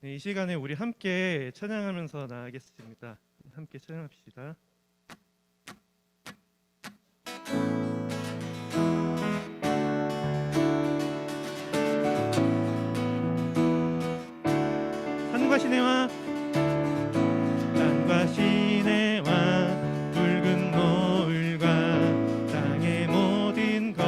네, 이 시간에 우리 함께 찬양하면서 나아가겠습니다. 함께 찬양합시다. 산과 시내와 산과 시내와 붉은 노을과 땅의 모든 것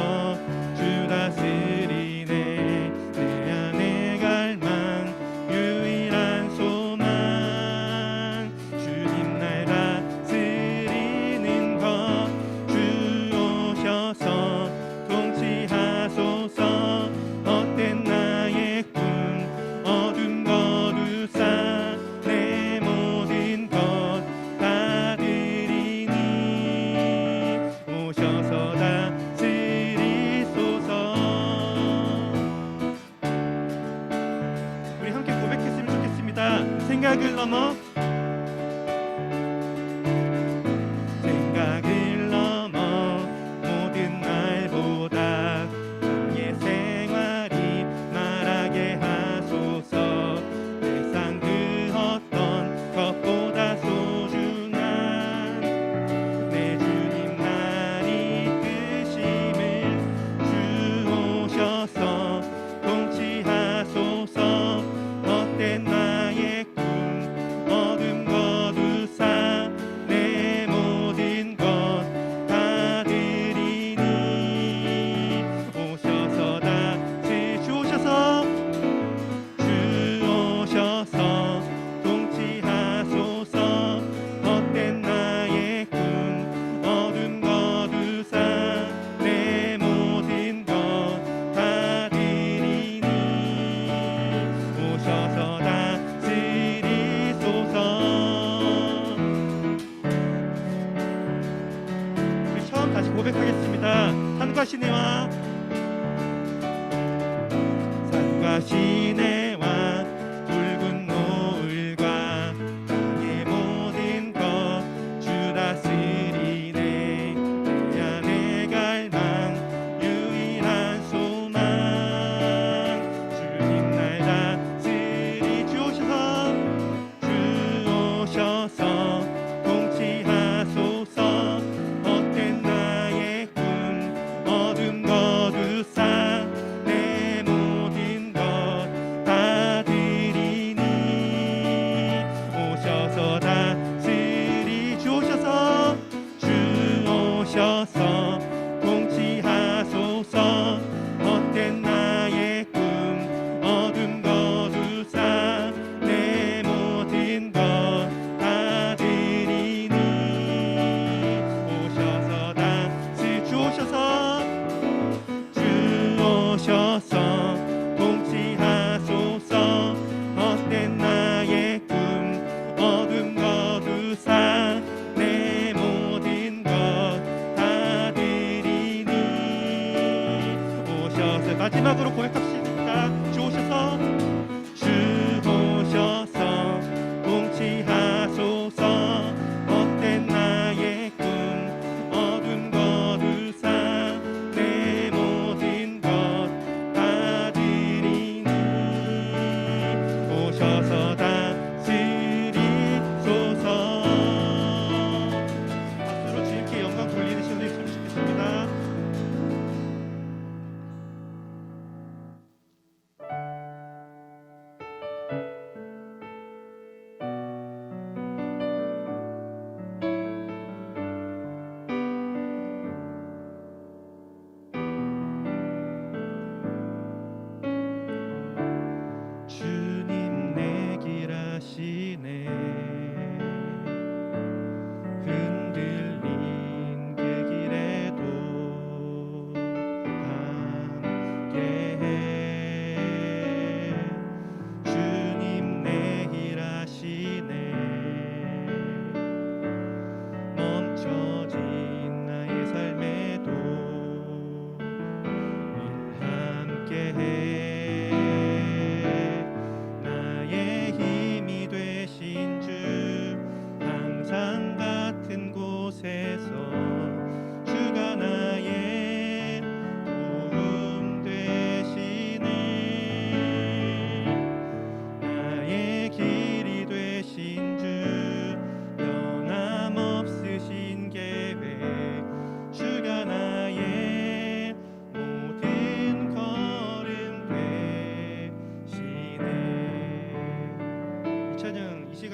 주 다스리네. 내 안의 갈망 유일한 소망 주님 날 다스리는 것 주 오셔서 통치하소서. 헛된 나의 꿈 어둠 거두사 내 모든 것 다 드리니 오셔서 다스리소서. 우리 함께 고백했으면 좋겠습니다. 생각을 넘어 생각을 넘어 모든 말보다 나의 생활이 말하게 하소서. 세상 그 어떤 것보다 소중한 내 주님 날 이끄심을 주 오셔서 통치하소서. 헛된 나의 꿈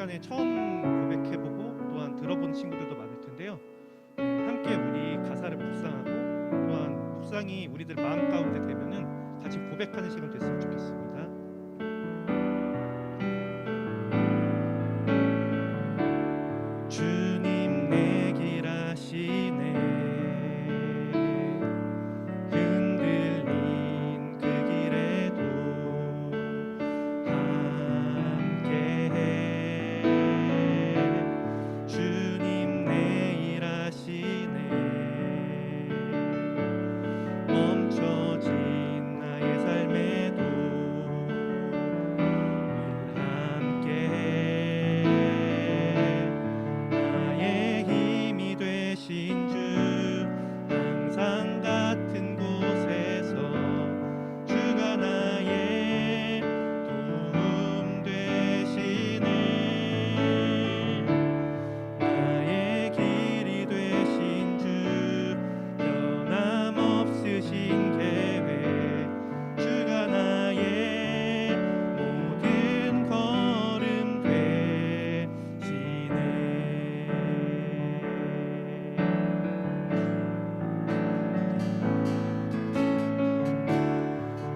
시간에 처음 고백해보고 또한 들어본 친구들도 많을 텐데요. 함께 우리 가사를 묵상하고 또한 묵상이 우리들 마음 가운데 되면은 같이 고백하는 시간 됐으면 좋겠습니다. 주님 내 길 아시네 흔들린 그 길에도 함께해 주님 내 일 아시네 멈춰진 나의 삶에도 늘 함께해 나의 힘이 되신 주 항상 같은 곳에서 주가 나의 도움 되시네 나의 길이 되신 주 변함없으신 계획 주가 나의 모든 걸음 되시네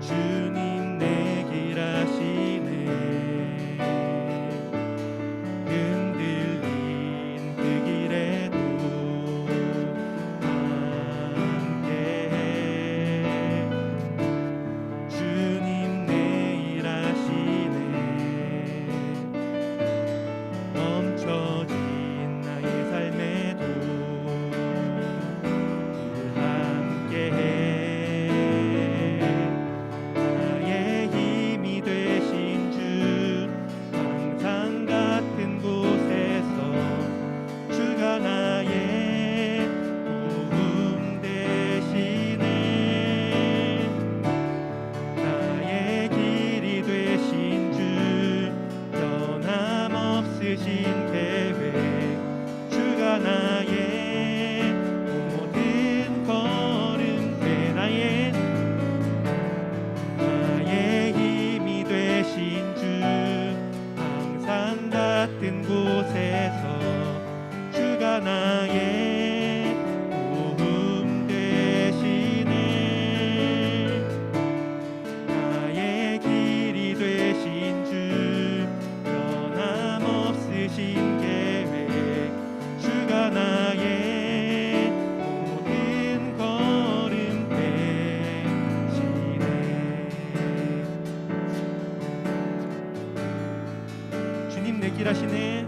주님 내 길 아시네 흔들린 그 길에도 함께해 주님 내 일 아시네 멈춰진 나의 삶에도 늘 함께해 나의 힘이 되신 주 항상 같은 곳에서 주가 나의 도움 되시네 나의 길이 되신 주 변함없으신 계획 주가 나의 모든 걸음 돼 나의 힘이 되신 주 항상 같은 곳에서 주가 나의 도움 되시네 나의 길이 되신 주 변함없으신 계획 주가 나의 모든 걸음 되시네 주님 내 길 아시네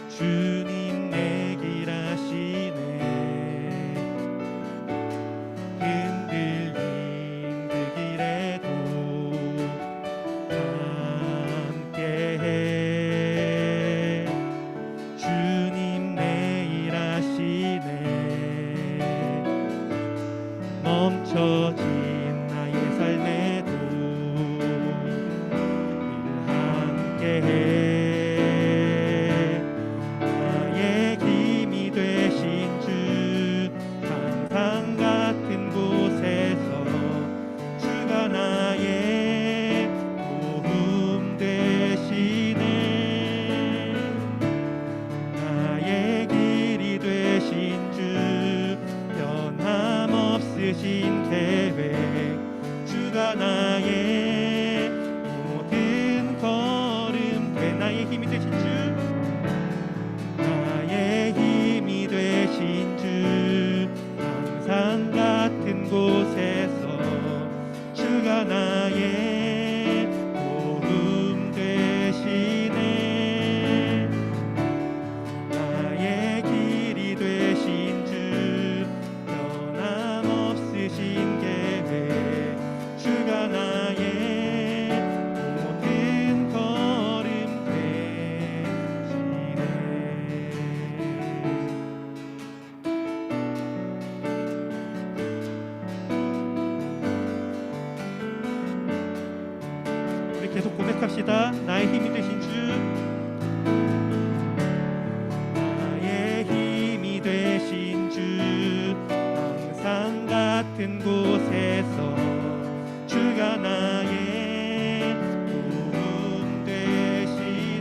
주님 내 길 아시네 흔들린 그 길에도 함께해 주님 내 일 아시네 멈춰진 나의 삶에도 늘 함께해 나의 힘이 되신 주 항상 같은 곳에서 주가 나의 도움 되시네 나의 길이 되신 주 변함없으신 계획 주가 나의 모든 걸음 돼 나의 힘이 되신 주 나의 힘이 되신 주 항상 같은 곳에서 주가 나의 도움 되시네 나의 길이 되신 주 변함없으신 계획 주가 나의 모든 걸음 되시네 우리 계속 고백합시다. 나의 힘이 되신 주 나의 힘이 되신 주 항상 같은 곳에서 주가 나의 도움 되시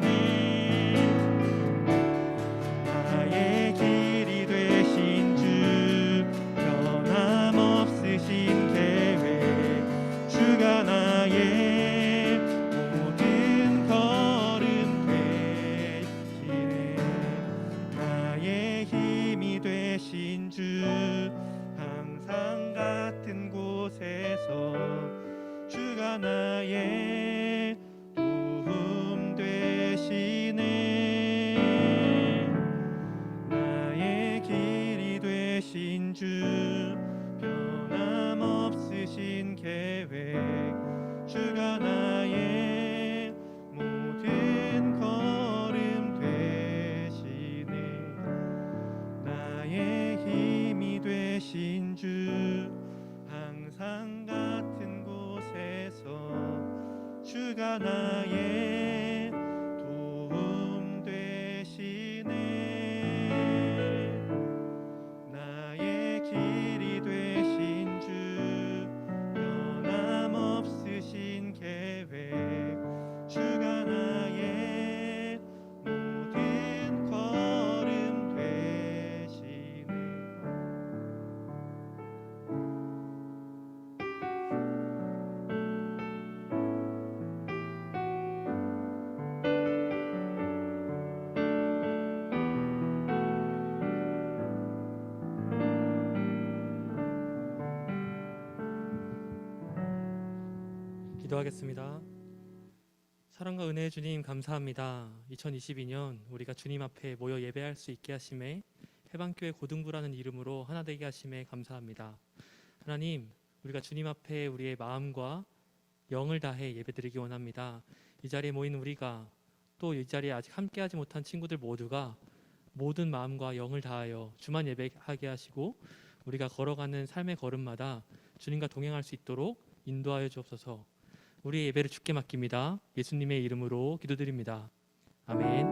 주가 나의 도움 되시네. 나의 길이 되신 주, 변함없으신 계획, 주가 나의 모든 걸음 되시네. 기도하겠습니다. 사랑과 은혜의 주님 감사합니다. 2022년 우리가 주님 앞에 모여 예배할 수 있게 하심에 해방교회 고등부라는 이름으로 하나 되게 하심에 감사합니다. 하나님, 우리가 주님 앞에 우리의 마음과 영을 다해 예배드리기 원합니다. 이 자리에 모인 우리가 또 이 자리에 아직 함께하지 못한 친구들 모두가 모든 마음과 영을 다하여 주만 예배하게 하시고 우리가 걸어가는 삶의 걸음마다 주님과 동행할 수 있도록 인도하여 주옵소서. 우리의 예배를 주께 맡깁니다. 예수님의 이름으로 기도드립니다. 아멘.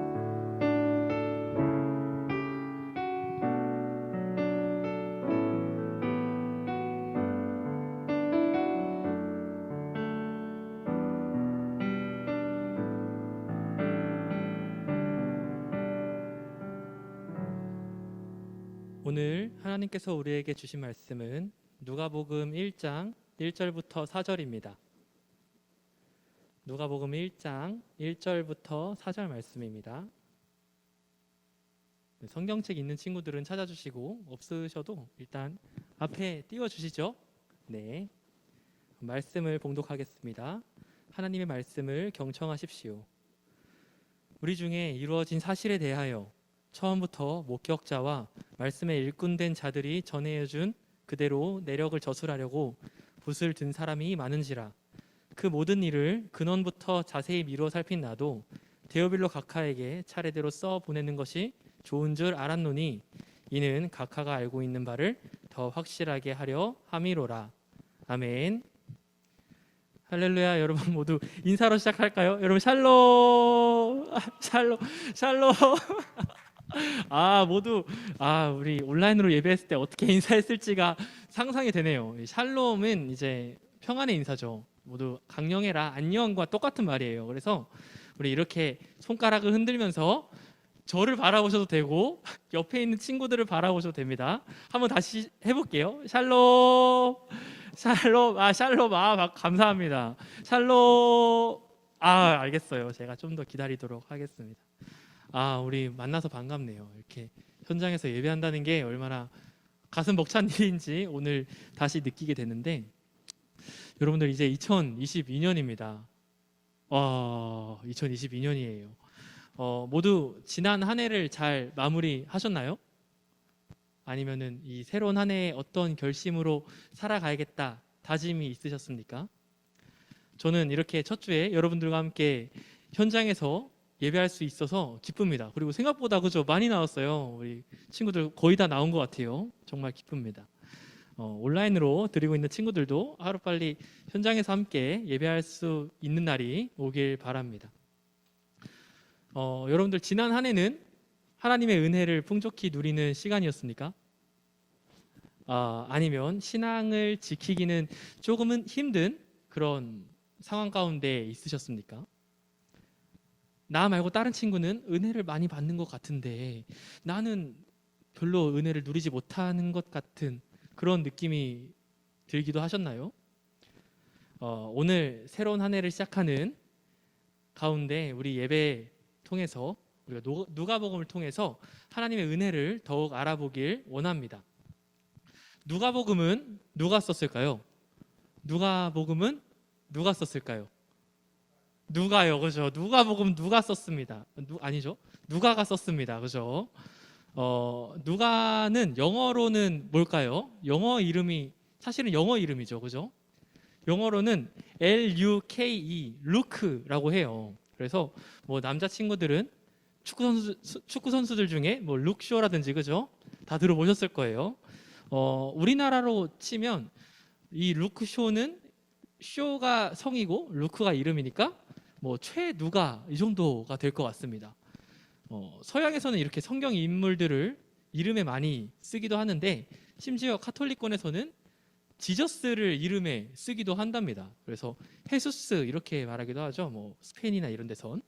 오늘 하나님께서 우리에게 주신 말씀은 누가복음 1장 1절부터 4절입니다. 누가복음 1장 1절부터 4절 말씀입니다. 성경책 있는 친구들은 찾아주시고 없으셔도 일단 앞에 띄워주시죠. 네, 말씀을 봉독하겠습니다. 하나님의 말씀을 경청하십시오. 우리 중에 이루어진 사실에 대하여 처음부터 목격자와 말씀에 일꾼된 자들이 전해준 그대로 내력을 저술하려고 붓을 든 사람이 많은지라. 그 모든 일을 근원부터 자세히 미루어 살핀 나도 데오빌로 각하에게 차례대로 써 보내는 것이 좋은 줄 알았노니 이는 각하가 알고 있는 바를 더 확실하게 하려 함이로라. 아멘. 할렐루야. 여러분 모두 인사로 시작할까요? 여러분 샬롬. 샬롬. 샬롬. 모두 우리 온라인으로 예배했을 때 어떻게 인사했을지가 상상이 되네요. 샬롬은 이제 평안의 인사죠. 모두 강령해라, 안녕과 똑같은 말이에요. 그래서 우리 이렇게 손가락을 흔들면서 저를 바라보셔도 되고 옆에 있는 친구들을 바라보셔도 됩니다. 한번 다시 해볼게요. 샬롬, 샬롬, 샬롬, 감사합니다. 샬롬. 알겠어요. 제가 좀 더 기다리도록 하겠습니다. 우리 만나서 반갑네요. 이렇게 현장에서 예배한다는 게 얼마나 가슴 벅찬 일인지 오늘 다시 느끼게 되는데, 여러분들 이제 2022년입니다. 2022년이에요. 모두 지난 한 해를 잘 마무리하셨나요? 아니면은 이 새로운 한 해에 어떤 결심으로 살아가야겠다 다짐이 있으셨습니까? 저는 이렇게 첫 주에 여러분들과 함께 현장에서 예배할 수 있어서 기쁩니다. 그리고 생각보다 그죠? 많이 나왔어요. 우리 친구들 거의 다 나온 것 같아요. 정말 기쁩니다. 온라인으로 드리고 있는 친구들도 하루빨리 현장에서 함께 예배할 수 있는 날이 오길 바랍니다. 여러분들 지난 한 해는 하나님의 은혜를 풍족히 누리는 시간이었습니까? 아니면 신앙을 지키기는 조금은 힘든 그런 상황 가운데 있으셨습니까? 나 말고 다른 친구는 은혜를 많이 받는 것 같은데 나는 별로 은혜를 누리지 못하는 것 같은 그런 느낌이 들기도 하셨나요? 오늘 새로운 한 해를 시작하는 가운데 우리 예배 통해서 우리가 누가복음을 통해서 하나님의 은혜를 더욱 알아보길 원합니다. 누가복음은 누가 썼을까요? 누가복음은 누가 썼을까요? 누가요, 그죠? 누가복음 누가 썼습니다. 아니죠? 누가가 썼습니다, 그죠? 누가는 영어로는 뭘까요? 영어 이름이 사실은 영어 이름이죠, 그죠? 영어로는 L-U-K-E, 루크라고 해요. 그래서 뭐 남자 친구들은 축구 선수들 중에 뭐 룩쇼라든지 그죠? 다 들어보셨을 거예요. 우리나라로 치면 이 루크쇼는 쇼가 성이고 루크가 이름이니까 뭐 최누가 이 정도가 될 것 같습니다. 서양에서는 이렇게 성경 인물들을 이름에 많이 쓰기도 하는데 심지어 카톨릭권에서는 지저스를 이름에 쓰기도 한답니다. 그래서 헤수스 이렇게 말하기도 하죠. 뭐 스페인이나 이런 데선.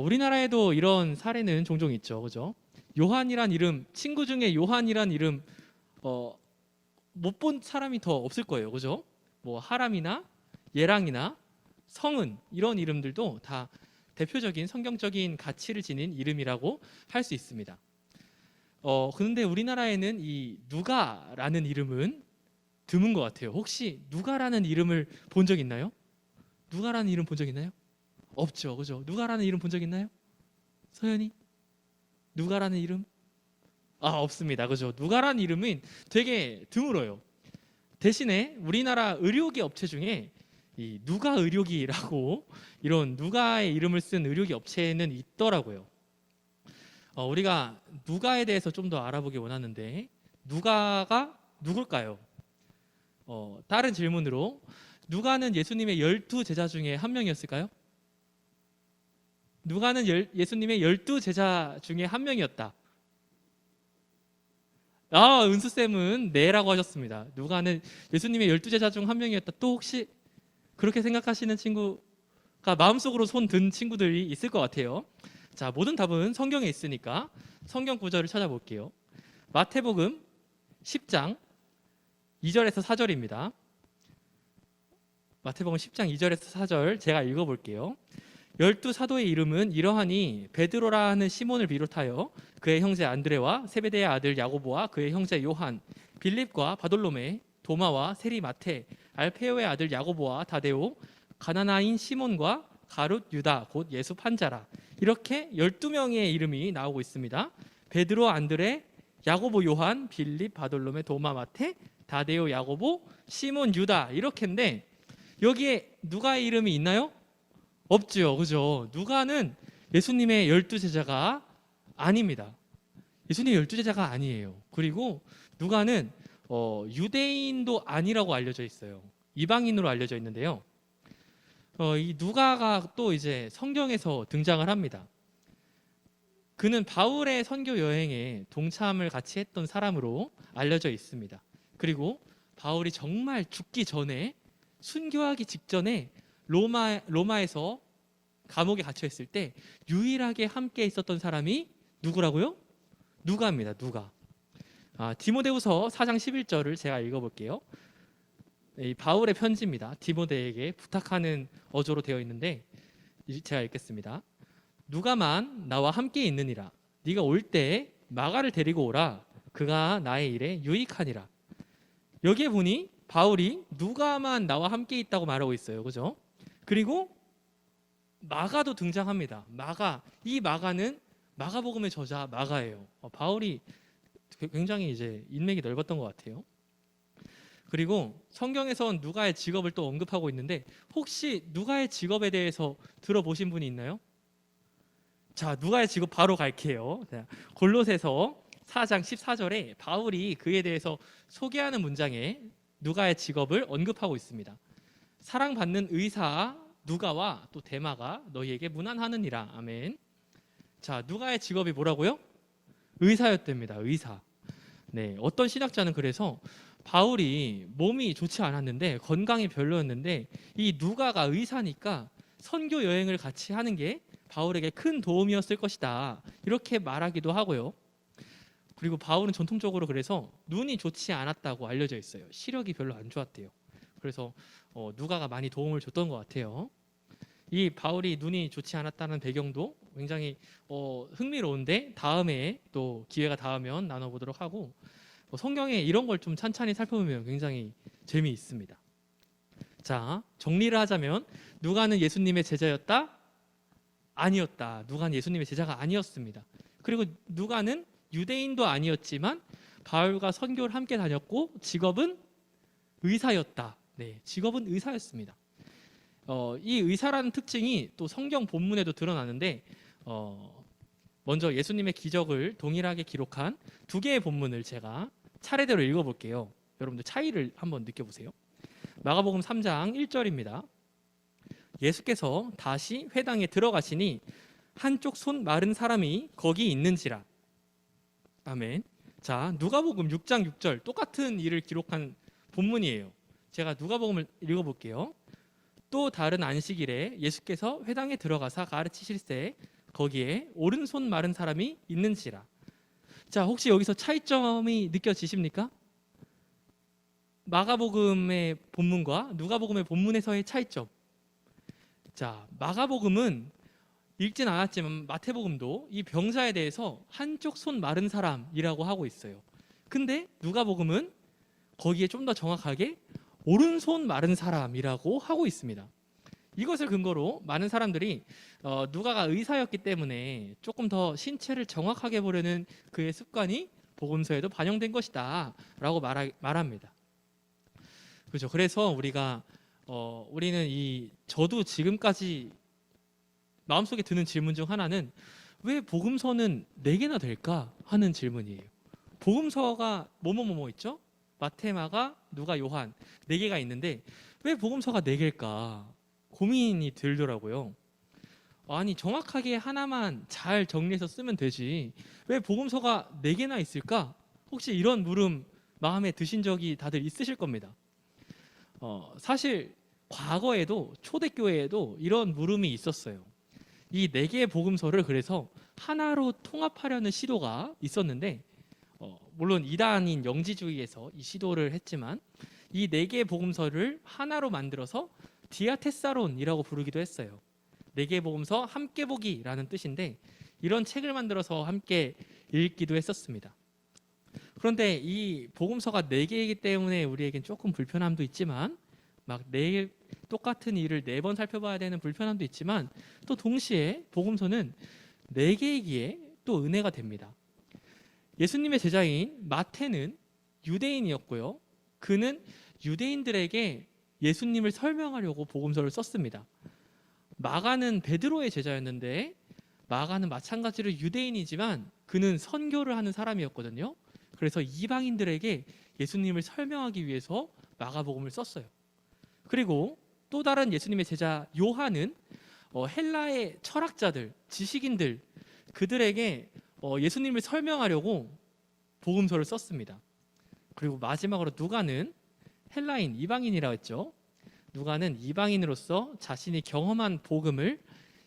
우리나라에도 이런 사례는 종종 있죠. 그죠? 요한이란 이름, 친구 중에 요한이란 이름 못 본 사람이 더 없을 거예요. 그죠? 뭐 하람이나 예랑이나 성은 이런 이름들도 다 대표적인 성경적인 가치를 지닌 이름이라고 할 수 있습니다. 그런데 우리나라에는 이 누가라는 이름은 드문 것 같아요. 혹시 누가라는 이름을 본 적 있나요? 누가라는 이름 본 적 있나요? 없죠. 그죠? 누가라는 이름 본 적 있나요? 서연이? 누가라는 이름? 없습니다. 그죠? 누가라는 이름은 되게 드물어요. 대신에 우리나라 의료기 업체 중에 이 누가 의료기라고 이런 누가의 이름을 쓴 의료기 업체는 있더라고요. 우리가 누가에 대해서 좀 더 알아보기 원하는데 누가가 누굴까요? 다른 질문으로 누가는 예수님의 12제자 중에 한 명이었을까요? 누가는 예수님의 12제자 중에 한 명이었다. 은수쌤은 네라고 하셨습니다. 누가는 예수님의 12제자 중 한 명이었다. 또 혹시 그렇게 생각하시는 친구가 마음속으로 손 든 친구들이 있을 것 같아요. 자, 모든 답은 성경에 있으니까 성경 구절을 찾아볼게요. 마태복음 10장 2절에서 4절입니다. 마태복음 10장 2절에서 4절 제가 읽어볼게요. 12사도의 이름은 이러하니 베드로라 하는 시몬을 비롯하여 그의 형제 안드레와 세베대의 아들 야고보와 그의 형제 요한, 빌립과 바돌로메, 도마와 세리 마테, 알페오의 아들 야고보와 다데오, 가나나인 시몬과 가룻 유다 곧 예수 판자라. 이렇게 12명의 이름이 나오고 있습니다. 베드로, 안드레, 야고보, 요한, 빌립, 바돌로메, 도마, 마테, 다데오, 야고보, 시몬, 유다 이렇게인데 여기에 누가의 이름이 있나요? 없죠. 그죠? 누가는 예수님의 12제자가 아닙니다. 예수님의 12제자가 아니에요. 그리고 누가는 유대인도 아니라고 알려져 있어요. 이방인으로 알려져 있는데요. 이 누가가 또 이제 성경에서 등장을 합니다. 그는 바울의 선교 여행에 동참을 같이 했던 사람으로 알려져 있습니다. 그리고 바울이 정말 죽기 전에 순교하기 직전에 로마에서 감옥에 갇혀 있을 때 유일하게 함께 있었던 사람이 누구라고요? 누가입니다. 누가. 디모데후서 4장 11절을 제가 읽어볼게요. 이 바울의 편지입니다. 디모데에게 부탁하는 어조로 되어 있는데 제가 읽겠습니다. 누가만 나와 함께 있느니라. 네가 올 때 마가를 데리고 오라. 그가 나의 일에 유익하니라. 여기에 보니 바울이 누가만 나와 함께 있다고 말하고 있어요. 그죠? 그리고 마가도 등장합니다. 마가. 이 마가는 마가복음의 저자 마가예요. 바울이 굉장히 이제 인맥이 넓었던 것 같아요. 그리고 성경에선 누가의 직업을 또 언급하고 있는데 혹시 누가의 직업에 대해서 들어보신 분이 있나요? 자, 누가의 직업 바로 갈게요. 골로새서 4장 14절에 바울이 그에 대해서 소개하는 문장에 누가의 직업을 언급하고 있습니다. 사랑받는 의사 누가와 또 데마가 너희에게 문안하느니라. 아멘. 자, 누가의 직업이 뭐라고요? 의사였답니다. 의사. 네, 어떤 신학자는 그래서 바울이 몸이 좋지 않았는데 건강이 별로였는데 이 누가가 의사니까 선교 여행을 같이 하는 게 바울에게 큰 도움이었을 것이다. 이렇게 말하기도 하고요. 그리고 바울은 전통적으로 그래서 눈이 좋지 않았다고 알려져 있어요. 시력이 별로 안 좋았대요. 그래서 누가가 많이 도움을 줬던 것 같아요. 이 바울이 눈이 좋지 않았다는 배경도 굉장히 흥미로운데 다음에 또 기회가 닿으면 나눠보도록 하고 성경에 이런 걸 좀 찬찬히 살펴보면 굉장히 재미있습니다. 자, 정리를 하자면 누가는 예수님의 제자였다? 아니었다. 누가는 예수님의 제자가 아니었습니다. 그리고 누가는 유대인도 아니었지만 바울과 선교를 함께 다녔고 직업은 의사였다. 네, 직업은 의사였습니다. 이 의사라는 특징이 또 성경 본문에도 드러나는데 먼저 예수님의 기적을 동일하게 기록한 두 개의 본문을 제가 차례대로 읽어볼게요. 여러분들 차이를 한번 느껴보세요. 마가복음 3장 1절입니다. 예수께서 다시 회당에 들어가시니 한쪽 손 마른 사람이 거기 있는지라. 아멘. 자, 누가복음 6장 6절 똑같은 일을 기록한 본문이에요. 제가 누가복음을 읽어볼게요. 또 다른 안식일에 예수께서 회당에 들어가사 가르치실세 거기에 오른손 마른 사람이 있는지라. 자, 혹시 여기서 차이점이 느껴지십니까? 마가복음의 본문과 누가복음의 본문에서의 차이점. 자, 마가복음은 읽진 않았지만 마태복음도 이 병자에 대해서 한쪽 손 마른 사람이라고 하고 있어요. 근데 누가복음은 거기에 좀 더 정확하게 오른손 마른 사람이라고 하고 있습니다. 이것을 근거로 많은 사람들이 누가가 의사였기 때문에 조금 더 신체를 정확하게 보려는 그의 습관이 복음서에도 반영된 것이다 라고 말합니다. 그렇죠. 그래서 우리는 저도 지금까지 마음속에 드는 질문 중 하나는 왜 복음서는 4개나 될까 하는 질문이에요. 복음서가 뭐뭐뭐뭐 있죠? 마태, 마가, 누가, 요한 4개가 있는데 왜 복음서가 4개일까 고민이 들더라고요. 아니, 정확하게 하나만 잘 정리해서 쓰면 되지 왜 복음서가 4개나 있을까? 혹시 이런 물음 마음에 드신 적이 다들 있으실 겁니다. 사실 과거에도 초대교회에도 이런 물음이 있었어요. 이 4개의 복음서를 그래서 하나로 통합하려는 시도가 있었는데 물론 이단인 영지주의에서 이 시도를 했지만 이 4개의 복음서를 하나로 만들어서 디아테사론이라고 부르기도 했어요. 4개의 복음서 함께 보기라는 뜻인데 이런 책을 만들어서 함께 읽기도 했었습니다. 그런데 이 복음서가 4개이기 때문에 우리에겐 조금 불편함도 있지만 똑같은 일을 4번 살펴봐야 되는 불편함도 있지만 또 동시에 복음서는 4개이기에 또 은혜가 됩니다. 예수님의 제자인 마태는 유대인이었고요. 그는 유대인들에게 예수님을 설명하려고 복음서를 썼습니다. 마가는 베드로의 제자였는데 마가는 마찬가지로 유대인이지만 그는 선교를 하는 사람이었거든요. 그래서 이방인들에게 예수님을 설명하기 위해서 마가복음을 썼어요. 그리고 또 다른 예수님의 제자 요한은 헬라의 철학자들, 지식인들 그들에게 예수님을 설명하려고 복음서를 썼습니다. 그리고 마지막으로 누가는 헬라인, 이방인이라고 했죠. 누가는 이방인으로서 자신이 경험한 복음을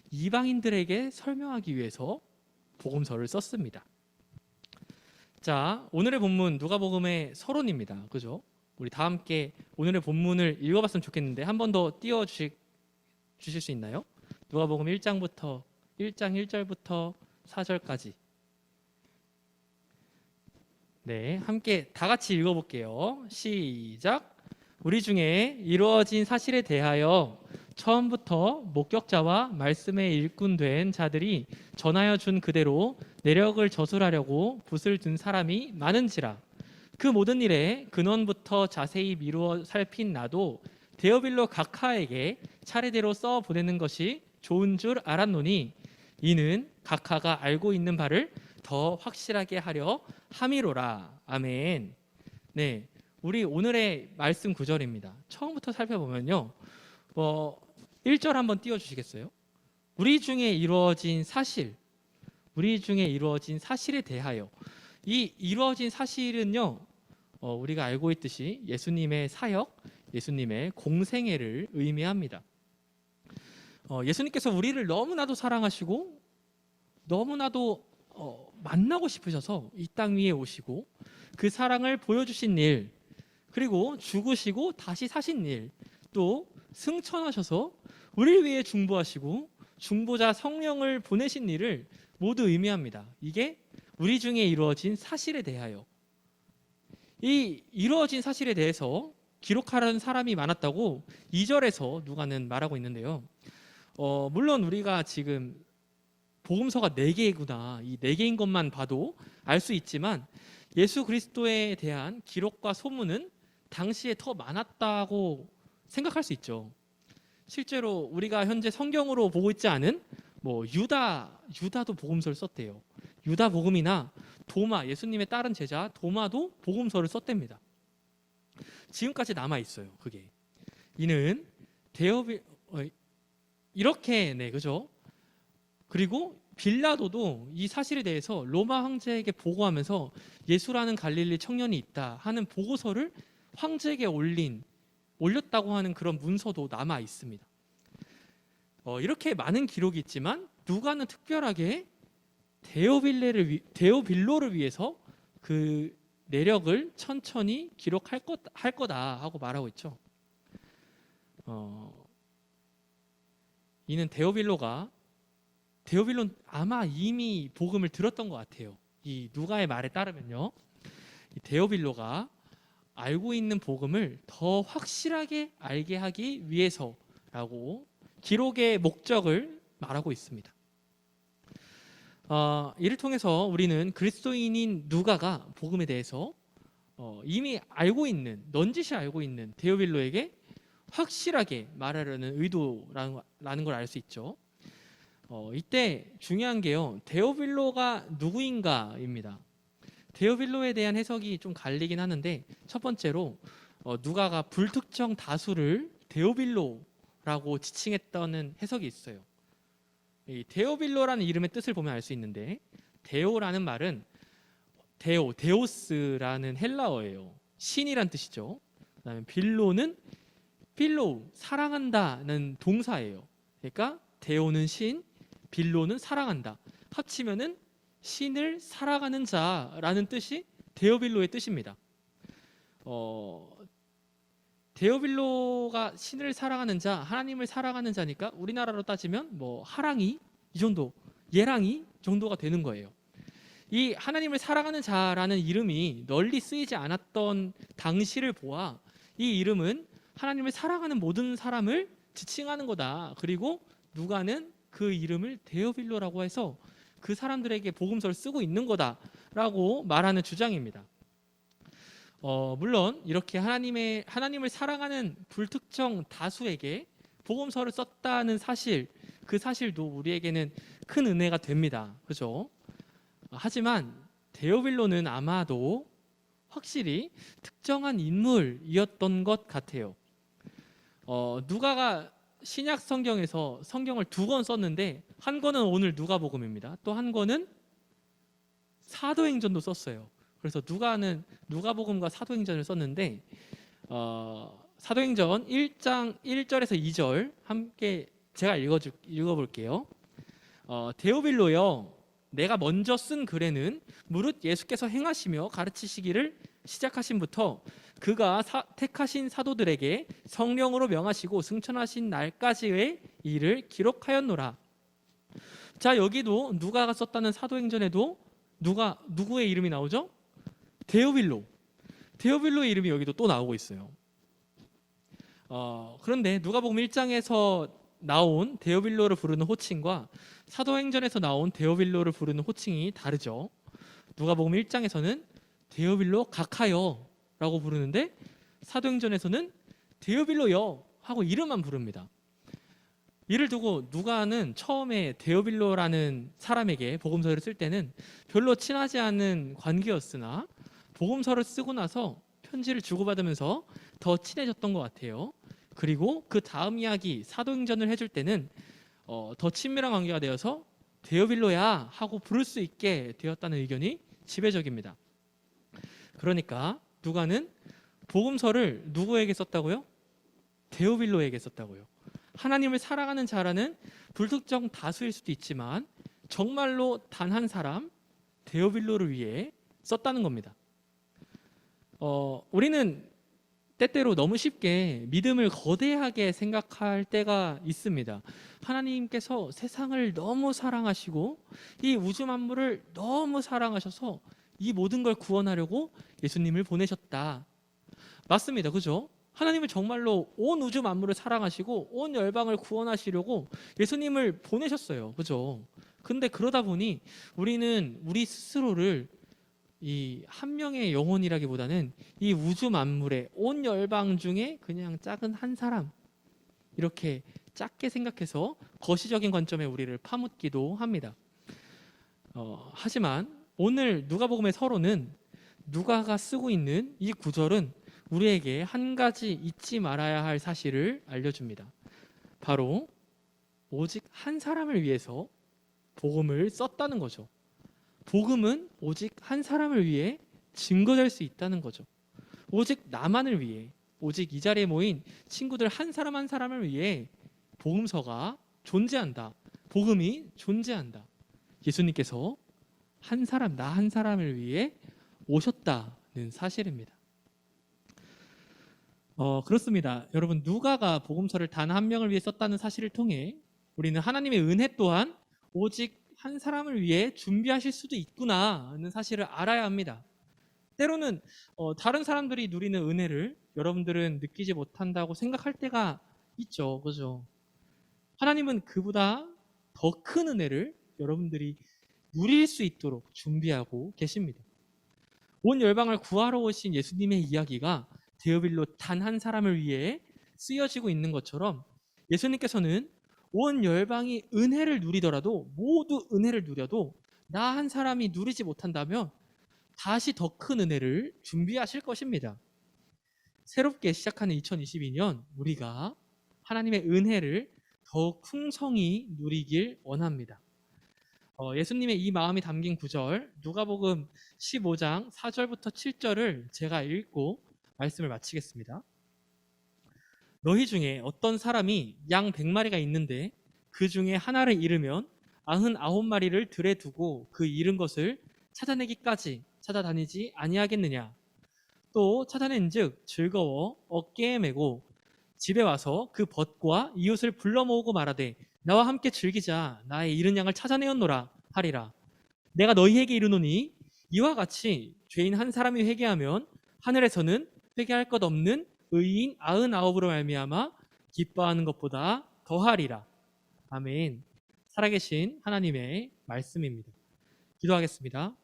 이방인들에게 설명하기 위해서 복음서를 썼습니다. 자, 오늘의 본문 누가복음의 서론입니다. 그죠? 우리 다 함께 오늘의 본문을 읽어봤으면 좋겠는데 한 번 더 띄워주실 수 있나요? 누가복음 1장 1절부터 4절까지. 네, 함께 다 같이 읽어볼게요. 시작. 우리 중에 이루어진 사실에 대하여 처음부터 목격자와 말씀의 일꾼된 자들이 전하여 준 그대로 내력을 저술하려고 붓을 든 사람이 많은지라. 그 모든 일에 근원부터 자세히 미루어 살핀 나도 데오빌로 각하에게 차례대로 써 보내는 것이 좋은 줄 알았노니 이는 각하가 알고 있는 바를 더 확실하게 하려 함이로라. 아멘. 네, 우리 오늘의 말씀 구절입니다. 처음부터 살펴보면요, 1절 한번 띄워주시겠어요? 우리 중에 이루어진 사실에 대하여. 이 이루어진 사실은요, 우리가 알고 있듯이 예수님의 사역, 예수님의 공생애를 의미합니다. 예수님께서 우리를 너무나도 사랑하시고 너무나도 만나고 싶으셔서 이 땅 위에 오시고 그 사랑을 보여주신 일, 그리고 죽으시고 다시 사신 일, 또 승천하셔서 우리를 위해 중보하시고 중보자 성령을 보내신 일을 모두 의미합니다. 이게 우리 중에 이루어진 사실에 대하여. 이 이루어진 사실에 대해서 기록하라는 사람이 많았다고 2절에서 누가는 말하고 있는데요. 물론 우리가 지금 복음서가 4개구나, 이 4개인 것만 봐도 알 수 있지만 예수 그리스도에 대한 기록과 소문은 당시에 더 많았다고 생각할 수 있죠. 실제로 우리가 현재 성경으로 보고 있지 않은 유다도 복음서를 썼대요. 유다 복음이나 도마, 예수님의 다른 제자 도마도 복음서를 썼답니다. 지금까지 남아 있어요. 그게 이는 이렇게 그죠? 그리고 빌라도도 이 사실에 대해서 로마 황제에게 보고하면서 예수라는 갈릴리 청년이 있다 하는 보고서를 황제에게 올렸다고 하는 그런 문서도 남아 있습니다. 이렇게 많은 기록이 있지만 누가는 특별하게 데오빌로를 위해서 그 내력을 천천히 기록할 거다 하고 말하고 있죠. 이는 데오빌로는 아마 이미 복음을 들었던 것 같아요. 이 누가의 말에 따르면요, 이 데오빌로가 알고 있는 복음을 더 확실하게 알게 하기 위해서라고 기록의 목적을 말하고 있습니다. 이를 통해서 우리는 그리스도인인 누가가 복음에 대해서 이미 넌지시 알고 있는 데오빌로에게 확실하게 말하려는 의도라는 걸 알 수 있죠. 이때 중요한 게요, 데오빌로가 누구인가입니다. 데오빌로에 대한 해석이 좀 갈리긴 하는데, 첫 번째로 누가가 불특정 다수를 데오빌로라고 지칭했다는 해석이 있어요. 이 데오빌로라는 이름의 뜻을 보면 알 수 있는데, 데오라는 말은 데오스라는 헬라어예요. 신이란 뜻이죠. 그다음에 빌로는 필로우, 사랑한다는 동사예요. 그러니까 데오는 신, 빌로는 사랑한다. 합치면은 신을 사랑하는 자라는 뜻이 데오빌로의 뜻입니다. 데오빌로가 신을 사랑하는 자, 하나님을 사랑하는 자니까 우리나라로 따지면 뭐 하랑이 이 정도, 예랑이 정도가 되는 거예요. 이 하나님을 사랑하는 자라는 이름이 널리 쓰이지 않았던 당시를 보아 이 이름은 하나님을 사랑하는 모든 사람을 지칭하는 거다. 그리고 누가는 그 이름을 데오빌로라고 해서 그 사람들에게 복음서를 쓰고 있는 거다라고 말하는 주장입니다. 물론 이렇게 하나님을 사랑하는 불특정 다수에게 복음서를 썼다는 사실, 그 사실도 우리에게는 큰 은혜가 됩니다. 그죠? 하지만 데오빌로는 아마도 확실히 특정한 인물이었던 것 같아요. 누가가 신약 성경에서 성경을 2권 썼는데, 한 권은 오늘 누가복음입니다. 또 한 권은 사도행전도 썼어요. 그래서 누가는 누가복음과 사도행전을 썼는데, 사도행전 1장 1절에서 2절 함께 제가 읽어볼게요. 데오빌로여, 내가 먼저 쓴 글에는 무릇 예수께서 행하시며 가르치시기를 시작하신부터 그가 택하신 사도들에게 성령으로 명하시고 승천하신 날까지의 일을 기록하였노라. 자, 여기도 누가가 썼다는 사도행전에도 누구의 이름이 나오죠? 데오빌로의 이름이 여기도 또 나오고 있어요. 그런데 누가복음 1장에서 나온 데오빌로를 부르는 호칭과 사도행전에서 나온 데오빌로를 부르는 호칭이 다르죠. 누가복음 1장에서는 데오빌로 각하여라고 부르는데, 사도행전에서는 데오빌로여 하고 이름만 부릅니다. 이를 두고 누가는 처음에 데오빌로라는 사람에게 복음서를 쓸 때는 별로 친하지 않은 관계였으나 복음서를 쓰고 나서 편지를 주고받으면서 더 친해졌던 것 같아요. 그리고 그 다음 이야기 사도행전을 해줄 때는 더 친밀한 관계가 되어서 데오빌로야 하고 부를 수 있게 되었다는 의견이 지배적입니다. 그러니까 누가는 복음서를 누구에게 썼다고요? 데오빌로에게 썼다고요. 하나님을 사랑하는 자라는 불특정 다수일 수도 있지만 정말로 단 한 사람, 데오빌로를 위해 썼다는 겁니다. 우리는 때때로 너무 쉽게 믿음을 거대하게 생각할 때가 있습니다. 하나님께서 세상을 너무 사랑하시고 이 우주 만물을 너무 사랑하셔서 이 모든 걸 구원하려고 예수님을 보내셨다. 맞습니다. 그죠? 하나님은 정말로 온 우주 만물을 사랑하시고 온 열방을 구원하시려고 예수님을 보내셨어요. 그죠? 근데 그러다 보니 우리는 우리 스스로를 이 한 명의 영혼이라기보다는 이 우주 만물의 온 열방 중에 그냥 작은 한 사람, 이렇게 작게 생각해서 거시적인 관점에 우리를 파묻기도 합니다. 하지만 오늘 누가복음의 서론은 누가가 쓰고 있는 이 구절은 우리에게 한 가지 잊지 말아야 할 사실을 알려줍니다. 바로 오직 한 사람을 위해서 복음을 썼다는 거죠. 복음은 오직 한 사람을 위해 증거될 수 있다는 거죠. 오직 나만을 위해, 오직 이 자리에 모인 친구들 한 사람 한 사람을 위해 복음서가 존재한다. 복음이 존재한다. 예수님께서 한 사람, 나 한 사람을 위해 오셨다는 사실입니다. 그렇습니다. 여러분, 누가가 복음서를 단 한 명을 위해 썼다는 사실을 통해 우리는 하나님의 은혜 또한 오직 한 사람을 위해 준비하실 수도 있구나 하는 사실을 알아야 합니다. 때로는 다른 사람들이 누리는 은혜를 여러분들은 느끼지 못한다고 생각할 때가 있죠. 그죠? 하나님은 그보다 더 큰 은혜를 여러분들이 누릴 수 있도록 준비하고 계십니다. 온 열방을 구하러 오신 예수님의 이야기가 데어빌로 단 한 사람을 위해 쓰여지고 있는 것처럼 예수님께서는 온 열방이 은혜를 누리더라도, 모두 은혜를 누려도 나 한 사람이 누리지 못한다면 다시 더 큰 은혜를 준비하실 것입니다. 새롭게 시작하는 2022년 우리가 하나님의 은혜를 더욱 풍성히 누리길 원합니다. 예수님의 이 마음이 담긴 구절, 누가복음 15장 4절부터 7절을 제가 읽고 말씀을 마치겠습니다. 너희 중에 어떤 사람이 양 100마리가 있는데 그 중에 하나를 잃으면 99마리를 들에 두고 그 잃은 것을 찾아내기까지 찾아다니지 아니하겠느냐. 또 찾아낸즉 즐거워 어깨에 메고 집에 와서 그 벗과 이웃을 불러 모으고 말하되 나와 함께 즐기자. 나의 잃은 양을 찾아내었노라 하리라. 내가 너희에게 이르노니 이와 같이 죄인 한 사람이 회개하면 하늘에서는 회개할 것 없는 의인 99으로 말미암아 기뻐하는 것보다 더하리라. 아멘. 살아계신 하나님의 말씀입니다. 기도하겠습니다.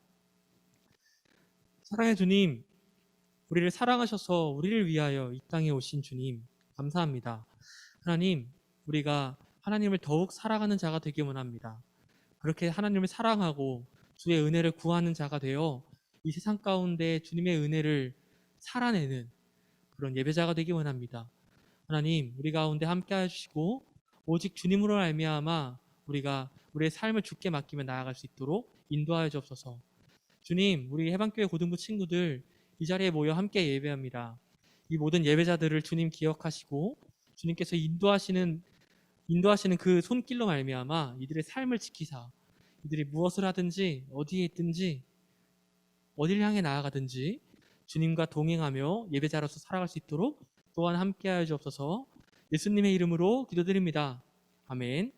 사랑의 주님, 우리를 사랑하셔서 우리를 위하여 이 땅에 오신 주님, 감사합니다. 하나님, 우리가 하나님을 더욱 사랑하는 자가 되기 원합니다. 그렇게 하나님을 사랑하고 주의 은혜를 구하는 자가 되어 이 세상 가운데 주님의 은혜를 살아내는 그런 예배자가 되기 원합니다. 하나님, 우리 가운데 함께해 주시고 오직 주님으로 말미암아 우리가 우리의 삶을 주께 맡기며 나아갈 수 있도록 인도하여 주옵소서. 주님, 우리 해방교회 고등부 친구들 이 자리에 모여 함께 예배합니다. 이 모든 예배자들을 주님 기억하시고 주님께서 인도하시는 그 손길로 말미암아 이들의 삶을 지키사 이들이 무엇을 하든지 어디에 있든지 어딜 향해 나아가든지 주님과 동행하며 예배자로서 살아갈 수 있도록 또한 함께하여 주옵소서. 예수님의 이름으로 기도드립니다. 아멘.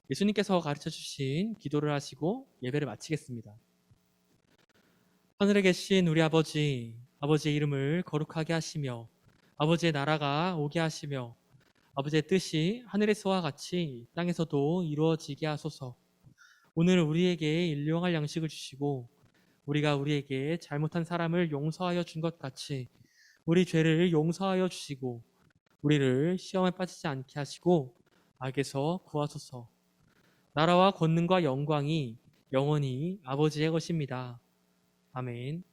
예수님께서 가르쳐 주신 기도를 하시고 예배를 마치겠습니다. 하늘에 계신 우리 아버지, 아버지의 이름을 거룩하게 하시며 아버지의 나라가 오게 하시며 아버지의 뜻이 하늘에서와 같이 땅에서도 이루어지게 하소서. 오늘 우리에게 일용할 양식을 주시고 우리가 우리에게 잘못한 사람을 용서하여 준 것 같이 우리 죄를 용서하여 주시고 우리를 시험에 빠지지 않게 하시고 악에서 구하소서. 나라와 권능과 영광이 영원히 아버지의 것입니다. 아멘.